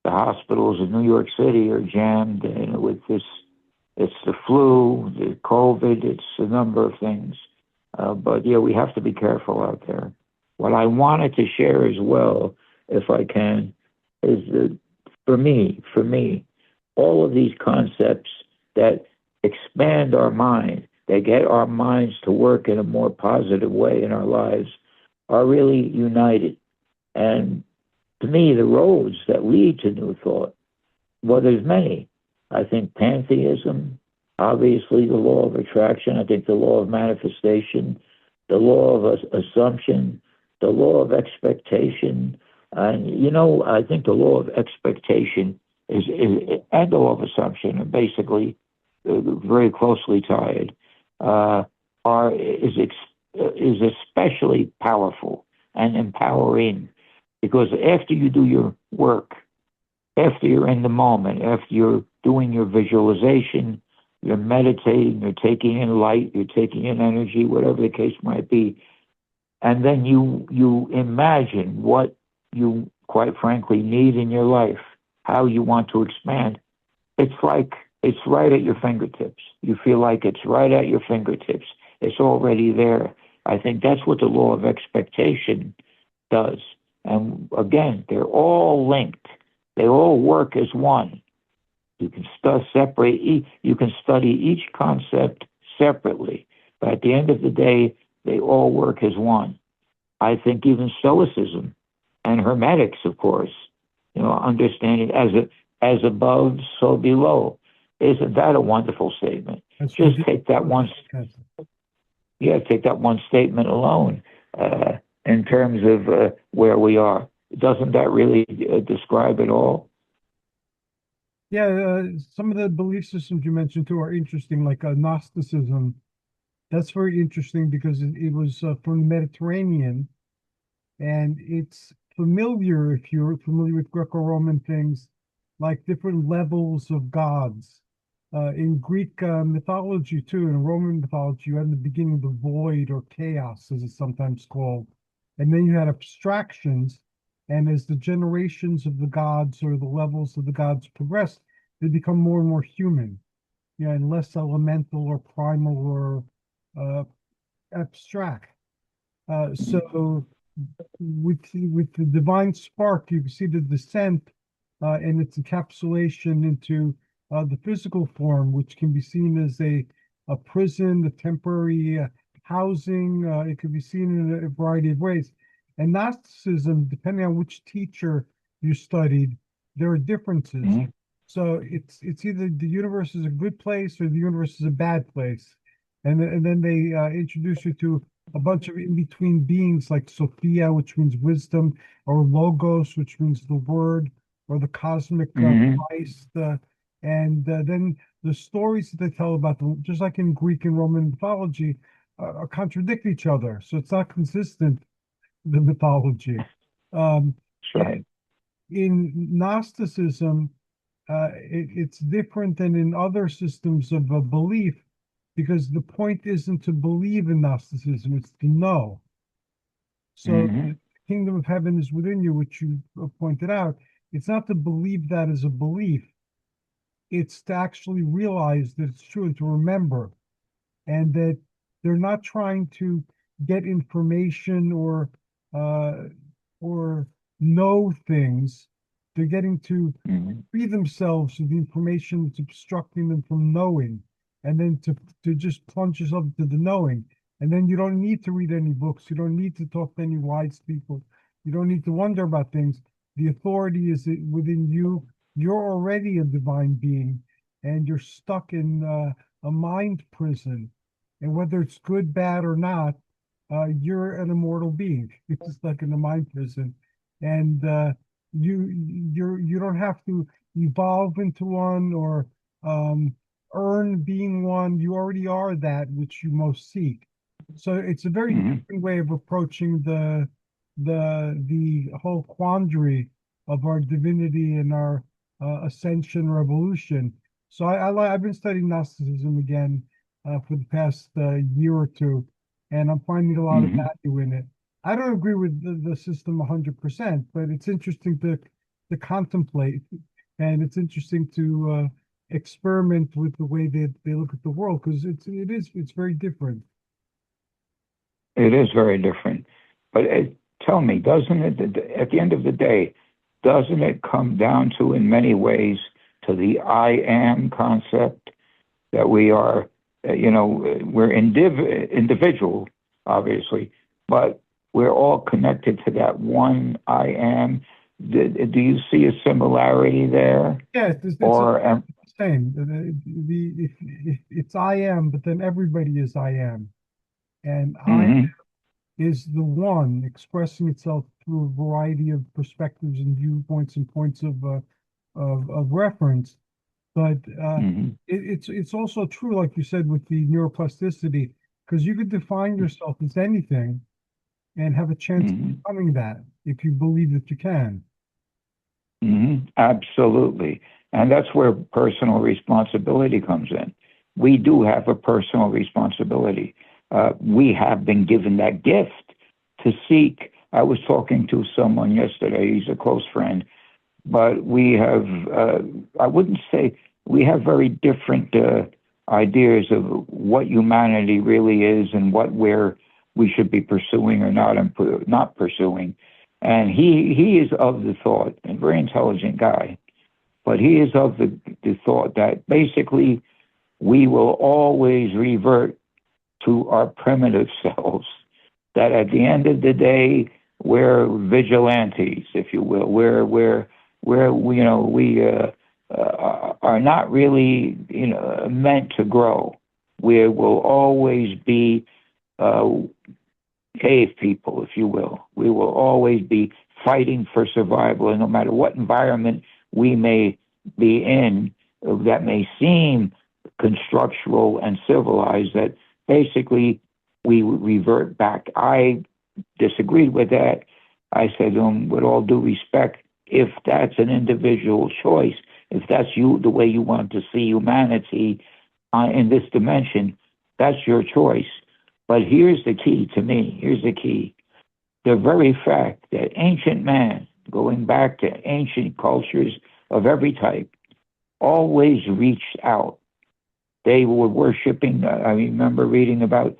Speaker 2: the hospitals in New York City are jammed with this. It's the flu, the COVID, it's a number of things. But yeah, we have to be careful out there. What I wanted to share as well, if I can, is that for me, all of these concepts that expand our mind, that get our minds to work in a more positive way in our lives, are really united. And to me, the roads that lead to new thought, well, there's many. I think pantheism, obviously the law of attraction, I think the law of manifestation, the law of assumption, the law of expectation. And, I think the law of expectation is and the law of assumption are basically very closely tied, is especially powerful and empowering, because after you do your work, after you're in the moment, after you're doing your visualization, you're meditating, you're taking in light, you're taking in energy, whatever the case might be, and then you imagine what you, quite frankly, need in your life, how you want to expand. It's like it's right at your fingertips. You feel like it's right at your fingertips. It's already there. I think that's what the law of expectation does. And again, they're all linked. They all work as one. You can you can study each concept separately, but at the end of the day, they all work as one. I think even Stoicism and Hermetics, of course, understanding as above, so below. Isn't that a wonderful statement? Just take that one. Yeah, take that one statement alone in terms of where we are. Doesn't that really describe it all?
Speaker 1: Yeah, some of the belief systems you mentioned too are interesting, like Gnosticism. That's very interesting because it was from the Mediterranean, and it's familiar if you're familiar with Greco-Roman things, like different levels of gods. In Greek mythology too, in Roman mythology, you had in the beginning the void or chaos, as it's sometimes called, and then you had abstractions. And as the generations of the gods or the levels of the gods progress, they become more and more human, and less elemental or primal or abstract. So with the divine spark, you can see the descent and its encapsulation into the physical form, which can be seen as a prison, a temporary housing. It can be seen in a variety of ways. And Gnosticism, depending on which teacher you studied, there are differences. So it's either the universe is a good place or the universe is a bad place. and then they introduce you to a bunch of in-between beings like Sophia, which means wisdom, or Logos, which means the word, or the cosmic
Speaker 2: Hmm.
Speaker 1: Christ. And then the stories that they tell about them, just like in Greek and Roman mythology, contradict each other. So it's not consistent, the mythology. Um,
Speaker 2: That's right.
Speaker 1: in Gnosticism, it's different than in other systems of belief because the point isn't to believe in Gnosticism, it's to know. So the
Speaker 2: Hmm.
Speaker 1: kingdom of heaven is within you, which you pointed out. It's not to believe that as a belief, it's to actually realize that it's true and to remember, and that they're not trying to get information uh, or know things. They're getting to
Speaker 2: Hmm.
Speaker 1: free themselves of the information that's obstructing them from knowing, and then to just plunge yourself into the knowing. And then you don't need to read any books. You don't need to talk to any wise people. You don't need to wonder about things. The authority is within you. You're already a divine being, and you're stuck in a mind prison. And whether it's good, bad, or not, you're an immortal being. It's just like in a mind prison, and you don't have to evolve into one or um, earn being one. You already are that which you most seek. So it's a very
Speaker 2: Hmm.
Speaker 1: different way of approaching the whole quandary of our divinity and our ascension revolution. So I've been studying Gnosticism again for the past year or two, and I'm finding a lot of
Speaker 2: Hmm.
Speaker 1: value in it. I don't agree with the system 100%, but it's interesting to contemplate, and it's interesting to experiment with the way that they look at the world because it's very different.
Speaker 2: It is very different. But tell me, doesn't it, at the end of the day, doesn't it come down to, in many ways, to the I am concept that we are, we're individual, obviously, but we're all connected to that one I am. Do you see a similarity there?
Speaker 1: Yeah, it's a
Speaker 2: Or,
Speaker 1: same. It's I am, but then everybody is I am, and I
Speaker 2: mhm,
Speaker 1: is the one expressing itself through a variety of perspectives and viewpoints and points of reference. But
Speaker 2: mhm,
Speaker 1: it's also true, like you said, with the neuroplasticity, because you could define yourself as anything and have a chance of
Speaker 2: mhm.
Speaker 1: becoming that if you believe that you can.
Speaker 2: Absolutely. And that's where personal responsibility comes in. We do have a personal responsibility. We have been given that gift to seek. I was talking to someone yesterday, he's a close friend, but we have, I wouldn't say, we have very different ideas of what humanity really is and what we should be pursuing or not pursuing. And he is of the thought, a very intelligent guy, but he is of the thought that basically we will always revert to our primitive selves. That at the end of the day, we're vigilantes, if you will. We are not really meant to grow. We will always be uh, cave people, if you will. We will always be fighting for survival, and no matter what environment we may be in that may seem constructural and civilized, that basically we revert back. I disagreed with that. I said, with all due respect, if that's an individual choice, if that's the way you want to see humanity in this dimension, that's your choice. But here's the key to me. Here's the key. The very fact that ancient man, going back to ancient cultures of every type, always reached out. They were worshiping. I remember reading about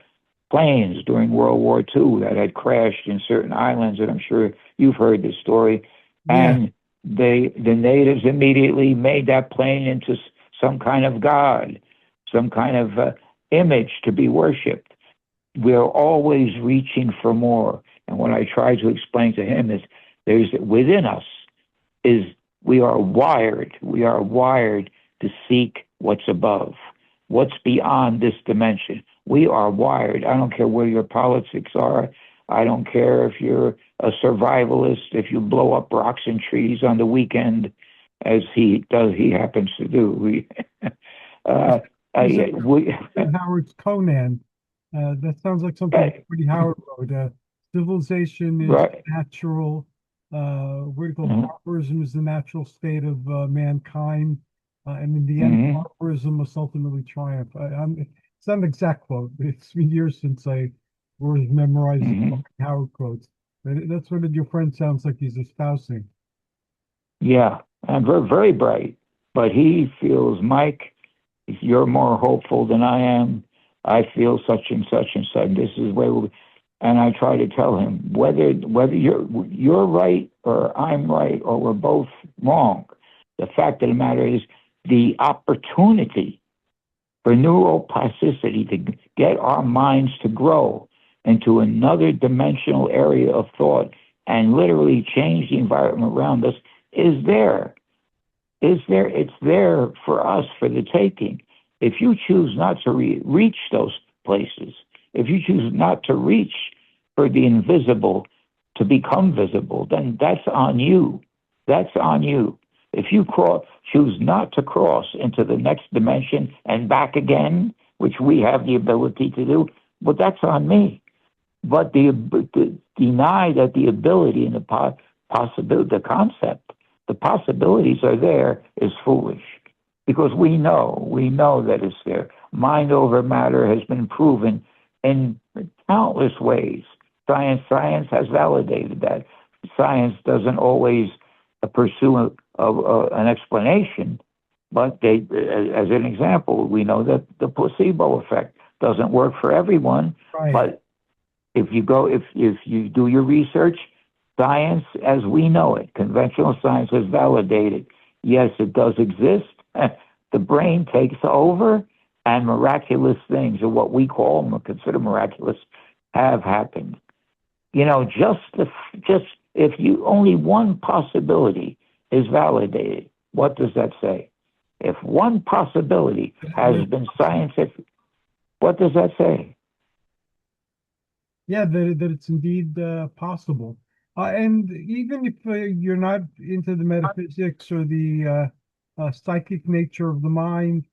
Speaker 2: planes during World War II that had crashed in certain islands, and I'm sure you've heard the story.
Speaker 1: Yeah,
Speaker 2: And the natives immediately made that plane into some kind of god, some kind of image to be worshipped. We're always reaching for more. And what I try to explain to him is there's within us is we are wired to seek what's above, what's beyond this dimension, We are wired. I don't care where your politics are. I don't care if you're a survivalist, if you blow up rocks and trees on the weekend, as he does, he happens to do. Uh,
Speaker 1: Is it
Speaker 2: we,
Speaker 1: Howard's Conan? That sounds like something pretty Howard wrote. Civilization is
Speaker 2: right.
Speaker 1: natural. What do you call
Speaker 2: Mhm,
Speaker 1: barbarism is the natural state of mankind, and in the end,
Speaker 2: mhm,
Speaker 1: barbarism must ultimately triumph. It's not an exact quote. It's been years since I was memorizing
Speaker 2: mhm.
Speaker 1: Howard quotes. But that's what your friend sounds like he's espousing.
Speaker 2: Yeah, and very, very bright. But he feels, Mike, if you're more hopeful than I am, I feel such and such and such. This is where, and I try to tell him whether you're right or I'm right or we're both wrong. The fact of the matter is the opportunity for neuroplasticity to get our minds to grow into another dimensional area of thought and literally change the environment around us is there. Is there? It's there for us for the taking. If you choose not to reach those places, if you choose not to reach for the invisible to become visible, then that's on you. That's on you. If you choose not to cross into the next dimension and back again, which we have the ability to do, well, that's on me. But the deny that the ability and the possibility, the concept, the possibilities are there is foolish because we know that it's there. Mind over matter has been proven in countless ways. Science has validated that. Science doesn't always pursue an explanation, but as an example, we know that the placebo effect doesn't work for everyone,
Speaker 1: Right.
Speaker 2: but if you do your research, science as we know it, conventional science has validated, yes, it does exist. The brain takes over, and miraculous things, or what we call or consider miraculous, have happened. Just if you only one possibility is validated, what does that say? If one possibility has been scientific, what does that say?
Speaker 1: Yeah, that it's indeed possible. And even if you're not into the metaphysics or the psychic nature of the mind,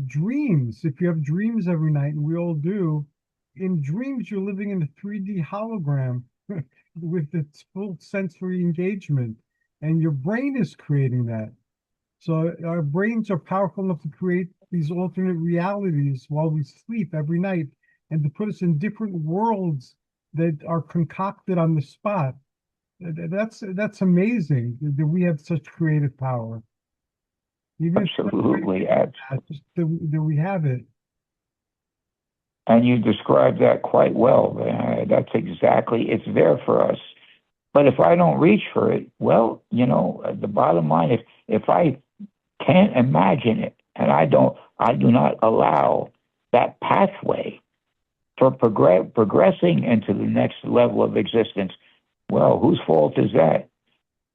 Speaker 1: dreams, if you have dreams every night, and we all do, in dreams, you're living in a 3D hologram with its full sensory engagement, and your brain is creating that. So our brains are powerful enough to create these alternate realities while we sleep every night and to put us in different worlds that are concocted on the spot. That's amazing that we have such creative power. Even if we're not trying to
Speaker 2: Absolutely,
Speaker 1: get that, just that we have it.
Speaker 2: and you described that quite well. That's exactly, it's there for us. But if I don't reach for it, well, the bottom line, if I can't imagine it, and I do not allow that pathway for progressing into the next level of existence, well, whose fault is that?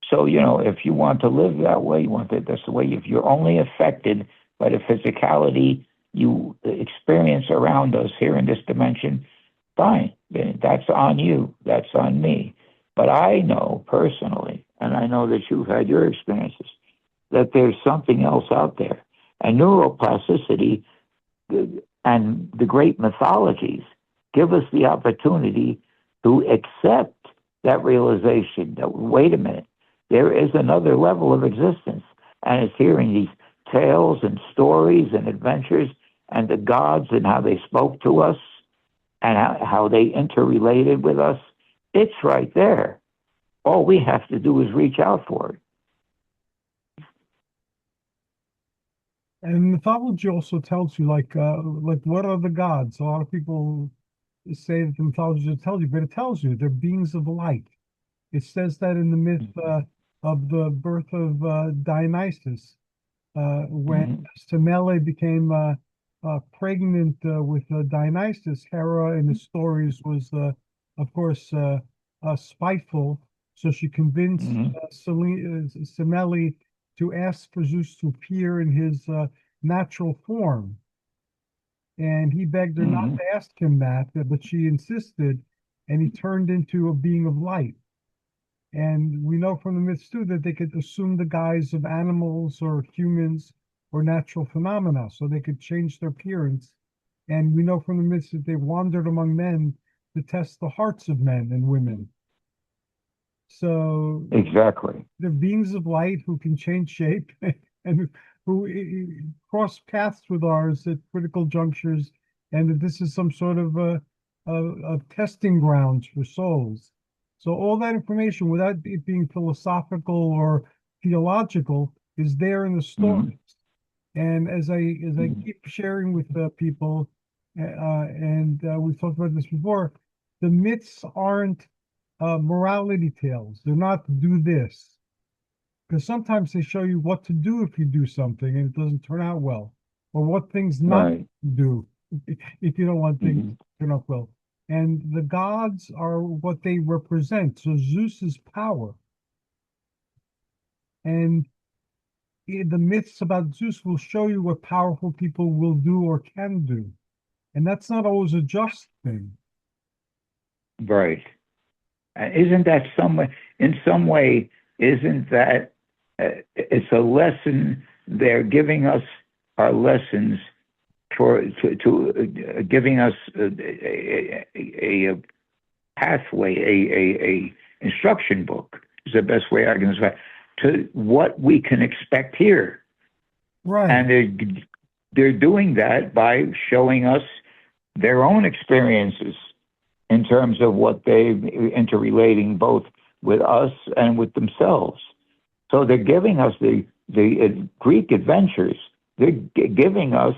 Speaker 2: So, if you want to live that way, you want it that's the way. If you're only affected by the physicality you experience around us here in this dimension, fine. That's on you. That's on me. But I know personally, and I know that you've had your experiences, that there's something else out there. And neuroplasticity and the great mythologies give us the opportunity to accept that realization that, wait a minute, there is another level of existence. And it's hearing these tales and stories and adventures and the gods and how they spoke to us and how they interrelated with us. It's right there. All we have to do is reach out for it.
Speaker 1: And mythology also tells you like what are the gods? A lot of people say that the mythology doesn't tell you, but it tells you they're beings of light. It says that in the myth of the birth of Dionysus, when
Speaker 2: Mm-hmm.
Speaker 1: Semele became pregnant with Dionysus. Hera in the stories was, of course, spiteful, so she convinced
Speaker 2: Mm-hmm.
Speaker 1: Semele to ask for Zeus to appear in his natural form. and he begged her not
Speaker 2: Hmm.
Speaker 1: to ask him that, but she insisted, and he turned into a being of light. And we know from the myths too that they could assume the guise of animals or humans or natural phenomena, so they could change their appearance. And we know from the myths that they wandered among men to test the hearts of men and women. So
Speaker 2: Exactly.
Speaker 1: they're beings of light who can change shape and who cross paths with ours at critical junctures, and that this is some sort of a testing grounds for souls. So all that information, without it being philosophical or theological, is there in the
Speaker 2: Hmm.
Speaker 1: stories. And as I
Speaker 2: Hmm.
Speaker 1: keep sharing with people, and we've talked about this before, the myths aren't morality tales. They're not do this. Because sometimes they show you what to do if you do something and it doesn't turn out well, or what things not
Speaker 2: Right.
Speaker 1: to do if you don't want things
Speaker 2: Hmm.
Speaker 1: to turn out well. And the gods are what they represent. So Zeus is power. And the myths about Zeus will show you what powerful people will do or can do. And that's not always a just thing.
Speaker 2: Right. Isn't that in some way, isn't that it's a lesson? They're giving us our lessons to giving us a pathway, a instruction book is the best way I can describe to what we can expect here.
Speaker 1: Right.
Speaker 2: And they're doing that by showing us their own experiences in terms of what they interrelating both with us and with themselves. So they're giving us the Greek adventures. They're giving us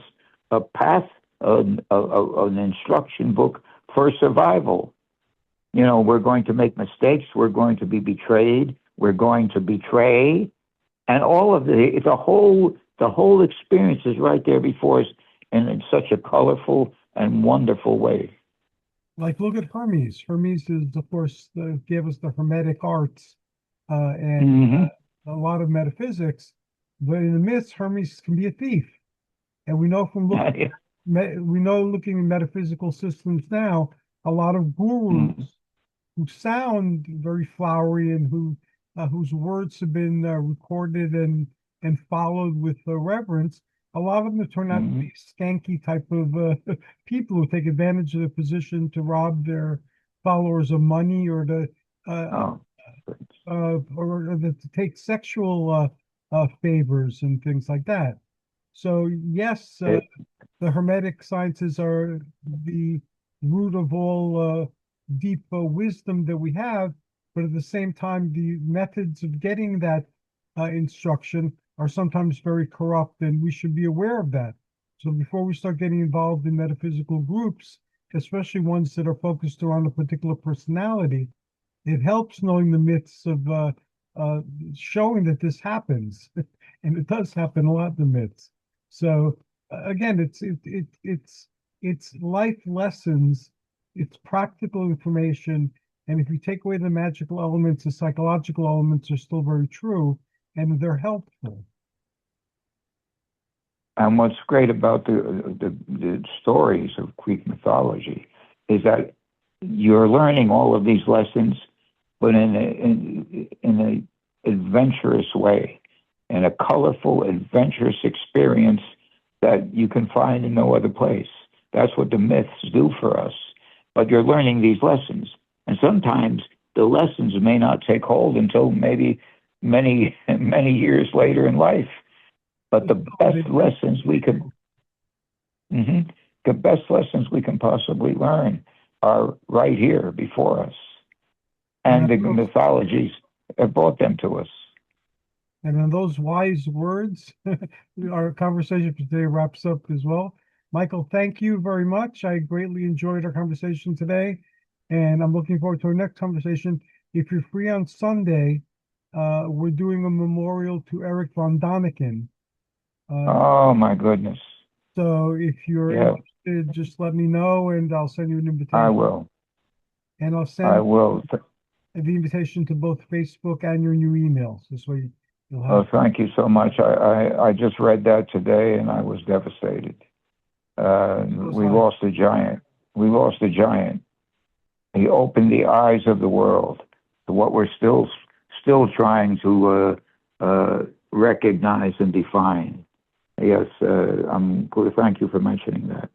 Speaker 2: a path, an instruction book for survival. You know, we're going to make mistakes. We're going to be betrayed. We're going to betray, and all of the whole experience is right there before us in such a colorful and wonderful way.
Speaker 1: Like look at Hermes. Hermes is, of course, gave us the Hermetic arts and
Speaker 2: Hmm.
Speaker 1: a lot of metaphysics. But in the myths, Hermes can be a thief, and we know from looking we know looking at metaphysical systems now, a lot of gurus who sound very flowery and whose words have been recorded and followed with reverence. A lot of them turn out to
Speaker 2: Hmm.
Speaker 1: be skanky type of people who take advantage of their position to rob their followers of money or to
Speaker 2: Oh,
Speaker 1: to take sexual favors and things like that. So yes,
Speaker 2: it,
Speaker 1: the Hermetic sciences are the root of all deep wisdom that we have, but at the same time, the methods of getting that instruction are sometimes very corrupt, and we should be aware of that. So before we start getting involved in metaphysical groups, especially ones that are focused around a particular personality, it helps knowing the myths of uh, showing that this happens, and it does happen a lot in the myths. So again, it's life lessons, it's practical information, and if you take away the magical elements, the psychological elements are still very true, and they're helpful.
Speaker 2: and what's great about the stories of Greek mythology is that you're learning all of these lessons, but in a adventurous way, in a colorful, adventurous experience that you can find in no other place. That's what the myths do for us. But you're learning these lessons, and sometimes the lessons may not take hold until maybe many years later in life. But the best lessons we could, mhm, the best lessons we can possibly learn are right here before us,
Speaker 1: And
Speaker 2: and the mythologies have brought them to us.
Speaker 1: on those wise words, our conversation for today wraps up as well. Michael, thank you very much. I greatly enjoyed our conversation today, and I'm looking forward to our next conversation. If you're free on Sunday, we're doing a memorial to Eric von Daniken. Uh,
Speaker 2: Oh my goodness!
Speaker 1: so if you're
Speaker 2: Yeah,
Speaker 1: interested, just let me know, and I'll send you an
Speaker 2: I
Speaker 1: invitation.
Speaker 2: will.
Speaker 1: And I'll
Speaker 2: I
Speaker 1: send
Speaker 2: will.
Speaker 1: the invitation to both Facebook and your new emails. This way you'll have.
Speaker 2: Oh, thank you so much. I just read that today, and I was devastated. We lost a giant. We lost a giant. He opened the eyes of the world to what we're still trying to recognize and define. Yes, I'm good. Thank you for mentioning that.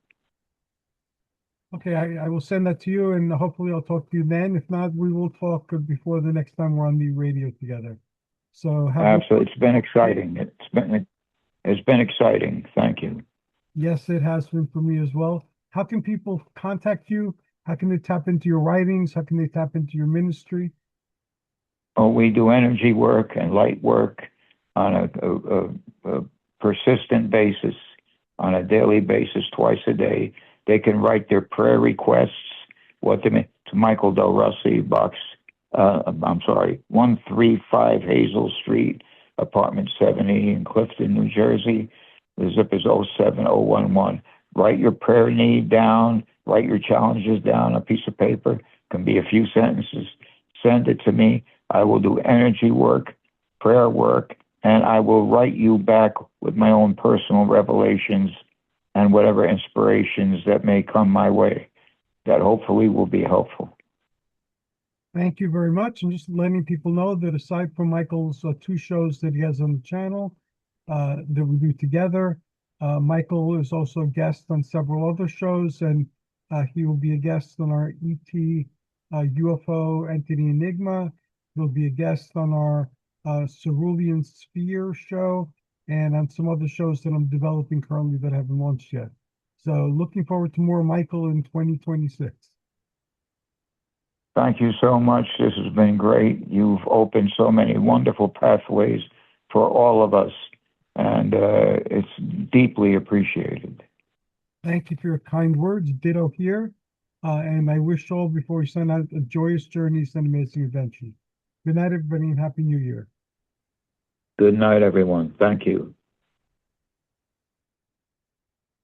Speaker 1: Okay, I will send that to you, and hopefully I'll talk to you then. If not, we will talk before the next time we're on the radio together. So
Speaker 2: Absolutely, it's been exciting. It's been exciting. Thank you.
Speaker 1: Yes, it has been for me as well. How can people contact you? How can they tap into your writings? How can they tap into your ministry?
Speaker 2: Oh, we do energy work and light work on a persistent basis, on a daily basis, twice a day. They can write their prayer requests. To Michael Del Russi, 135 Hazel Street, apartment 70 in Clifton, New Jersey. The zip is 07011. Write your prayer need down, write your challenges down on a piece of paper. Can be a few sentences. Send it to me. I will do energy work, prayer work, and I will write you back with my own personal revelations and whatever inspirations that may come my way that hopefully will be helpful.
Speaker 1: Thank you very much. And just letting people know that aside from Michael's 2 shows that he has on the channel that we do together, Michael is also a guest on several other shows, and he will be a guest on our ET UFO Entity Enigma. He'll be a guest on our Cerulean Sphere show and on some other shows that I'm developing currently that haven't launched yet. So looking forward to more Michael in 2026.
Speaker 2: Thank you so much. This has been great. You've opened so many wonderful pathways for all of us, and it's deeply appreciated.
Speaker 1: Thank you for your kind words. Ditto here. And I wish all, before we send out, a joyous journeys and amazing adventures. Good night, everybody, and Happy New Year.
Speaker 2: Good night, everyone. Thank you.